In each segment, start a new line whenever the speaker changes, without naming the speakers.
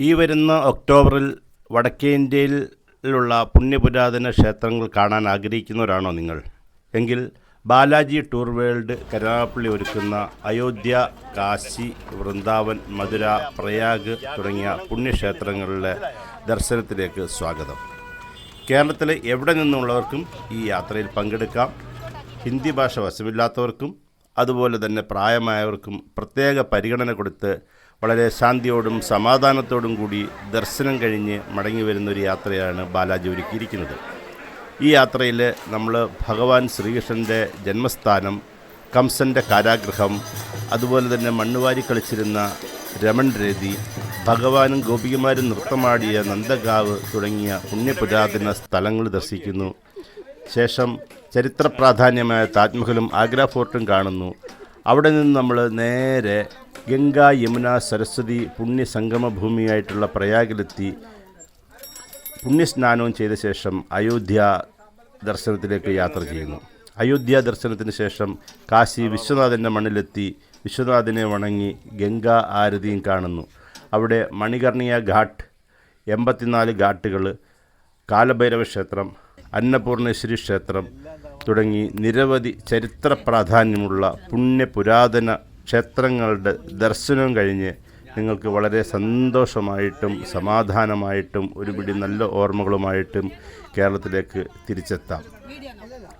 ഈ വരുന്ന ഒക്ടോബറിൽ വടക്കേ ഇന്ത്യയിലുള്ള പുണ്യപുരാതന ക്ഷേത്രങ്ങൾ കാണാൻ ആഗ്രഹിക്കുന്നവരാണോ നിങ്ങൾ? എങ്കിൽ ബാലാജി ടൂർ വേൾഡ് കരുനാഗപ്പള്ളി ഒരുക്കുന്ന അയോധ്യ, കാശി, വൃന്ദാവൻ, മധുര, പ്രയാഗ് തുടങ്ങിയ പുണ്യക്ഷേത്രങ്ങളിലെ ദർശനത്തിലേക്ക് സ്വാഗതം. കേരളത്തിലെ എവിടെ നിന്നുള്ളവർക്കും ഈ യാത്രയിൽ പങ്കെടുക്കാം. ഹിന്ദി ഭാഷ വശമില്ലാത്തവർക്കും അതുപോലെ തന്നെ പ്രായമായവർക്കും പ്രത്യേക പരിഗണന കൊടുത്ത് വളരെ ശാന്തിയോടും സമാധാനത്തോടും കൂടി ദർശനം കഴിഞ്ഞ് മടങ്ങി വരുന്നൊരു യാത്രയാണ് ബാലാജി ഒരുക്കിയിരിക്കുന്നത്. ഈ യാത്രയിൽ നമ്മൾ ഭഗവാൻ ശ്രീകൃഷ്ണൻ്റെ ജന്മസ്ഥാനം, കംസൻ്റെ കാരാഗൃഹം, അതുപോലെ തന്നെ മണ്ണുവാരി കളിച്ചിരുന്ന രമൺ രേതി, ഭഗവാനും ഗോപികമാരും നൃത്തമാടിയ നന്ദഗാവ് തുടങ്ങിയ പുണ്യപുരാതന സ്ഥലങ്ങൾ ദർശിക്കുന്നു. ശേഷം ചരിത്ര പ്രാധാന്യമായ താജ്മഹലും ആഗ്ര ഫോർട്ടും കാണുന്നു. അവിടെ നിന്ന് നമ്മൾ നേരെ ഗംഗ, യമുന, സരസ്വതി പുണ്യസംഗമ ഭൂമിയായിട്ടുള്ള പ്രയാഗിലെത്തി പുണ്യസ്നാനവും ചെയ്ത ശേഷം അയോധ്യ ദർശനത്തിലേക്ക് യാത്ര ചെയ്യുന്നു. അയോധ്യ ദർശനത്തിന് ശേഷം കാശി വിശ്വനാഥൻ്റെ മണ്ണിലെത്തി വിശ്വനാഥനെ വണങ്ങി ഗംഗാ ആരതിയും കാണുന്നു. അവിടെ മണികർണിക ഘാട്ട്, 84 ഘാട്ടുകൾ, കാലഭൈരവ ക്ഷേത്രം, അന്നപൂർണേശ്വരി ക്ഷേത്രം തുടങ്ങി നിരവധി ചരിത്ര പ്രാധാന്യമുള്ള പുണ്യപുരാതന ക്ഷേത്രങ്ങളുടെ ദർശനം കഴിഞ്ഞ് നിങ്ങൾക്ക് വളരെ സന്തോഷമായിട്ടും സമാധാനമായിട്ടും ഒരുപിടി നല്ല ഓർമ്മകളുമായിട്ടും കേരളത്തിലേക്ക് തിരിച്ചെത്താം.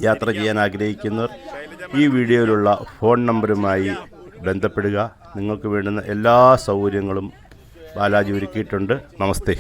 യാത്ര ചെയ്യാൻ ആഗ്രഹിക്കുന്നവർ ഈ വീഡിയോയിലുള്ള ഫോൺ നമ്പറുമായി ബന്ധപ്പെടുക. നിങ്ങൾക്ക് വേണ്ടുന്ന എല്ലാ സൗകര്യങ്ങളും ബാലാജി ഒരുക്കിയിട്ടുണ്ട്. നമസ്തേ.